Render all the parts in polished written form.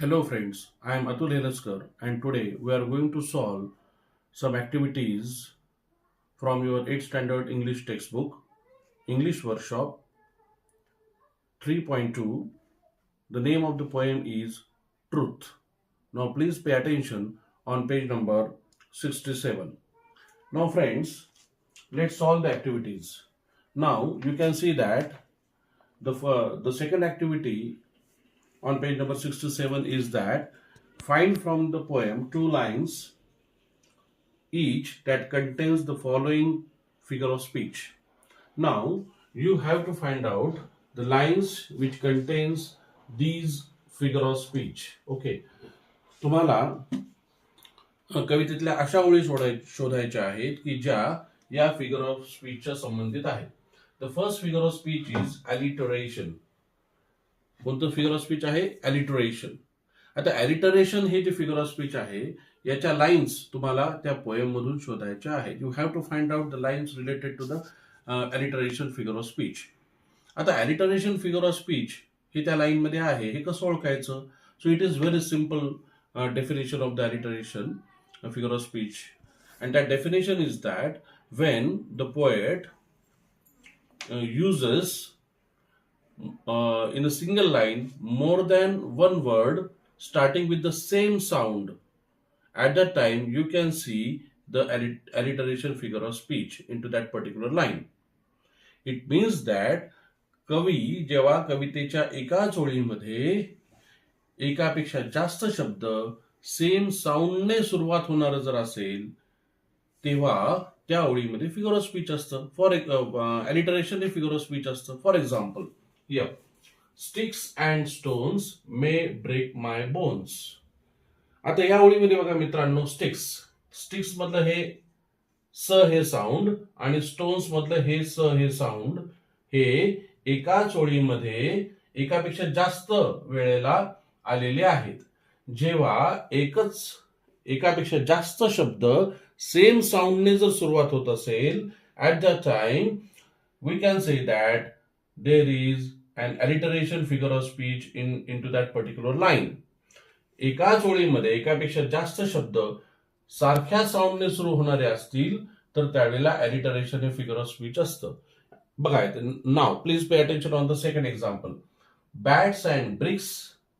Hello friends, I am Atul Helaskar and today we are going to solve some activities from your 8th standard English textbook, English Workshop 3.2. The name of the poem is Truth. Now please pay attention on page number 67. Now friends, let's solve the activities. Now you can see that the second activity on page number 67 is that find from the poem two lines each that contains the following figure of speech. Now you have to find out the lines which contains these figure of speech. Okay, तुम्हाला कवितेतल्या अशा ओळी शोधायच्या आहेत की ज्या या figure of स्पीचच्या संबंधित आहेत. The first figure of speech is alliteration. कोणतं फिगर ऑफ स्पीच आहे? अलिटरेशन. आता अलिटरेशन हे जे फिगर ऑफ स्पीच आहे याच्या लाईन्स तुम्हाला त्या पोएम मधून शोधायच्या आहेत. You have to find out the lines related to the alliteration figure of speech. आता अलिटरेशन फिगर ऑफ स्पीच हे त्या लाईन मध्ये आहे, हे कसं ओळखायचं? So it is very simple definition of the alliteration figure of speech, and that definition is that when the poet uses in a single line more than one word starting with the same sound, at that time you can see the alliteration figure of speech into that particular line. It means that कवी जेव्हा कवितेच्या एकाच ओळीमध्ये एकापेक्षा जास्त शब्द same साऊंडने सुरुवात होणार जर असेल तेव्हा त्या ओळीमध्ये फिगर ऑफ स्पीच असतं. फॉर अलिटरेशन हे फिगर ऑफ स्पीच असतं. For example, here sticks and stones may break my bones. आता या ओळीमध्ये बघा मित्रांनो, स्टिक्स स्टिक्स मधलं हे स हे साऊंड आणि स्टोन्स मधलं हे स हे साऊंड हे एकाच ओळीमध्ये एकापेक्षा जास्त वेळेला आलेले आहेत. जेव्हा एकापेक्षा जास्त शब्द सेम साऊंडने जर सुरुवात होत असेल, at the time we can say that there is an alliteration figure of speech in to that particular line. एकाच ओळीमध्ये एकापेक्षा जास्त शब्द सारख्या साऊंडने सुरू होणारे असतील तर त्यावेळेला अलिटरेशन हे फिगर ऑफ स्पीच असतं. बघा, now please pay attention on the second example. Bats and bricks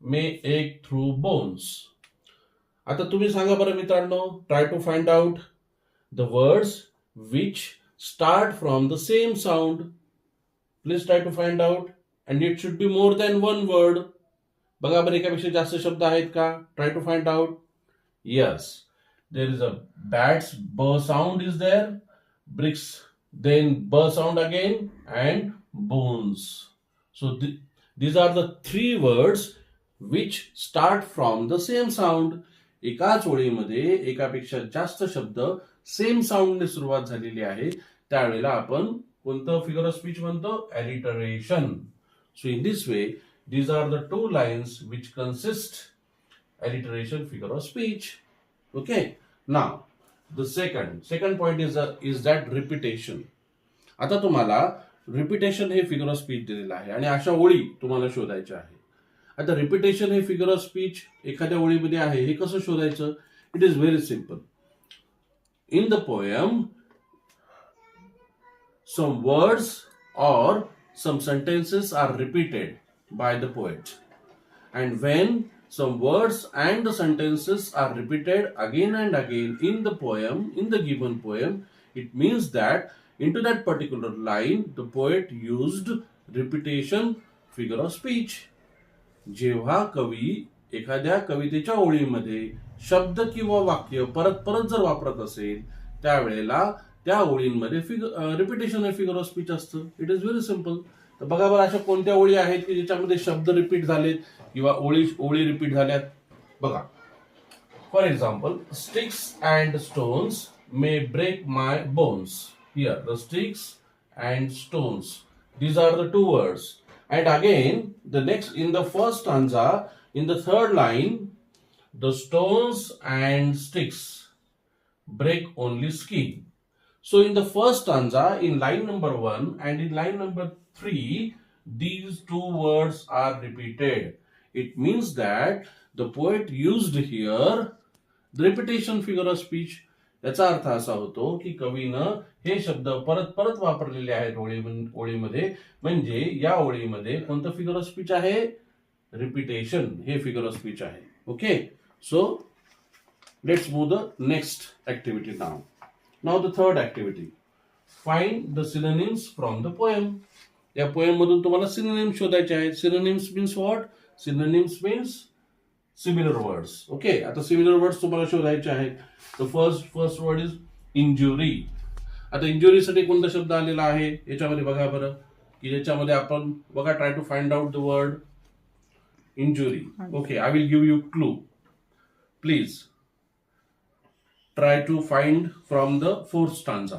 may ache through bones. आता तुम्ही सांगा बरं मित्रांनो, try to find out the words which start from the same sound. Please try to find out and it should be more than one word. बघा बरं, एकापेक्षा जास्त शब्द आहेत का? Try to find out. Yes, there is a bats b sound is there, bricks then b sound again, and bones. So these are the three words which start from the same sound. एकाच ओळीमध्ये एकापेक्षा जास्त शब्द same साऊंडने सुरुवात झालेली आहे, त्यावेळेला आपण कोणतं फिगर ऑफ स्पीच म्हणतो? Alliteration. So in this way these are the two lines which consist alliteration figure of speech. Okay, now the second point is that repetition. आता तुम्हाला रिपिटेशन हे फिगर ऑफ स्पीच दिलेलं आहे आणि अशा ओळी तुम्हाला शोधायच्या आहे. आता रिपिटेशन हे फिगर ऑफ स्पीच एखाद्या ओळीमध्ये आहे, हे कसं शोधायचं? It is very simple. In the poem some words or some sentences are repeated by the poet, and when some words and the sentences are repeated again and again in the poem, in the given poem, it means that into that particular line the poet used repetition figure of speech. जेव्हा कवी एखाद्या कवितेच्या ओळीमध्ये शब्द किंवा वाक्य परत परत जर वापरत असेल त्यावेळेला त्या ओळींमध्ये रिपिटेशन हे फिगर ऑफ स्पीच असतं. It is very simple. तर बघा बरं, अशा कोणत्या ओळी आहेत की ज्याच्यामध्ये शब्द रिपीट झालेत किंवा ओळी रिपीट झाल्यात? बघा, for example, sticks and stones may break my bones. Here the sticks and stones, these are the two words. And again the next, in the first stanza, in the third line, the stones and sticks break only skin. So in the first stanza, in line number 1 and in line number 3, these two words are repeated. It means that the poet used here the repetition figure of speech. याचा अर्थ असा होतो की कवीनं हे शब्द परत परत वापरलेले आहेत ओळीमध्ये. म्हणजे या ओळीमध्ये कोणतं फिगर ऑफ स्पीच आहे? रिपिटेशन हे फिगर ऑफ स्पीच आहे. Okay, so let's move the next activity now. Now the third activity, find the synonyms from the poem. या पोएम मधून तुम्हाला सिनोनिम्स शोधायचे आहेत. Synonyms means what? Synonyms means similar words. Okay, आता similar words तुम्हाला शोधायचे आहेत. The first word is injury. आता इंजुरीसाठी कोणता शब्द आलेला आहे याच्यामध्ये बघा बरं, की याच्यामध्ये आपण बघा, try to find out the word injury. Okay, I will give you clue. Please try to find from the fourth stanza.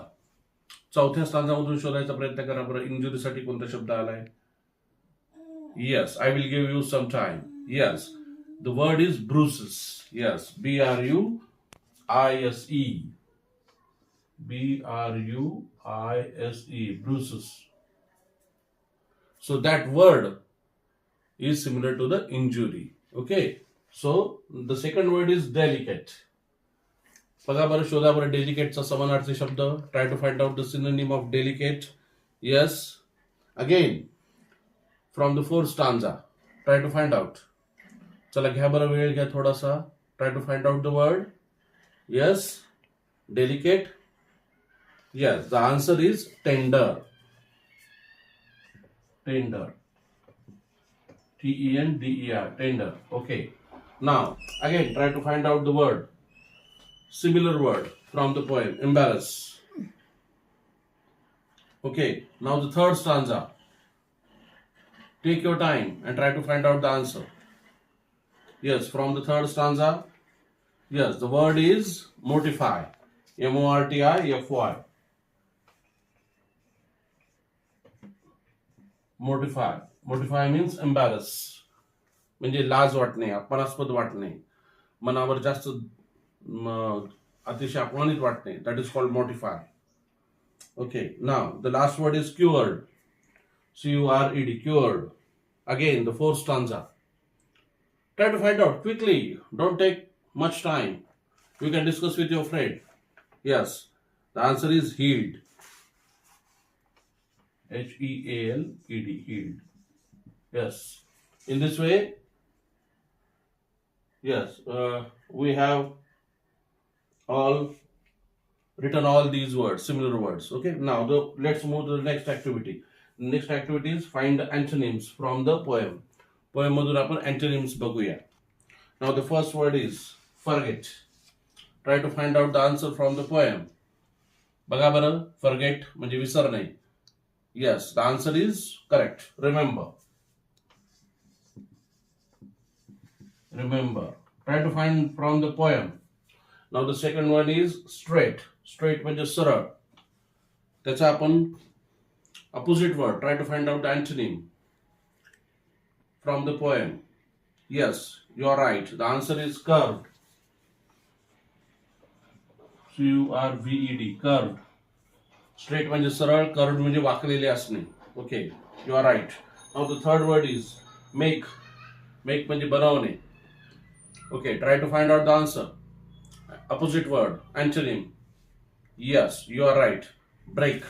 चौथ्या स्टांजामधून शोधायचा प्रयत्न करा बरं, इंजुरीसाठी कोणता शब्द आलाय. Yes, I will give you some time. Yes, the word is bruises. Yes, B-R-U-I-S-E. B-R-U-I-S-E, bruises. So that word is similar to the injury. Okay, so the second word is delicate. बघा बरं, शोधा बरं डेलिकेटचा समानार्थी शब्द. Try to find out the synonym of delicate. Yes, again from the fourth stanza. Try to find out. चला घ्या बरं, वेळ घ्या थोडासा. Try to find out the word. Yes, delicate. Yes, the answer is tender. Tender, T-E-N-D-E-R, tender. Okay, now again try to find out the word, similar word from the poem, embarrass. Okay, now the third stanza. Take your time and try to find out the answer. Yes, from the third stanza. Yes, the word is mortify. M-O-R-T-I-F-Y. Mortify. Mortify means embarrass. म्हणजे लाज वाटणे, अपमानास्पद वाटणे, मनावर जास्त अतिशय अपमानित वाटणे. That is called mortify. Okay, now the last word is cured. C-U-R-E-D, cured. Again, the fourth stanza. Try to find out quickly. Don't take much time. You can discuss with your friend. Yes, the answer is healed. H-E-A-L-E-D, healed. Yes. In this way, yes, we have all written all these words, similar words. Okay. Now let's move to the next activity. The next activity is find the antonyms from the poem. Poem मधून आपण antonyms बघूया. Now the first word is forget. Try to find out the answer from the poem. बघा बरं, forget म्हणजे विसरणे. Yes, the answer is correct. Remember. Remember. Try to find from the poem. Now the second one is straight. Straight म्हणजे सरळ. त्याचा आपण opposite word. Try to find out the antonym from the poem. Yes, you are right. The answer is curved. C-U-R-V-E-D, curved. Straight म्हणजे सरळ, curved म्हणजे वाकलेले असणे. Okay, you are right. Now the third word is make. Make म्हणजे बनवणे. Okay, try to find out the answer. Opposite word, antonym. Yes, you are right. Break.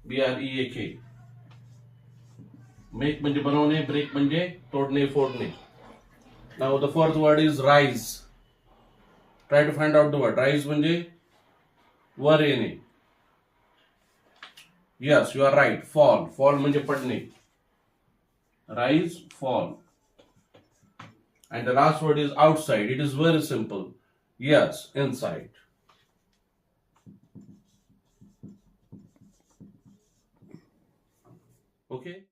B-R-E-A-K. Make म्हणजे बनवणे, break म्हणजे तोडणे, फोडणे. Now the fourth word is rise. Try to find out the word. Rise म्हणजे वर येणे. Yes, you are right. Fall. Fall म्हणजे पडणे. Rise, fall. And the last word is outside. It is very simple. Yes, inside. Okay.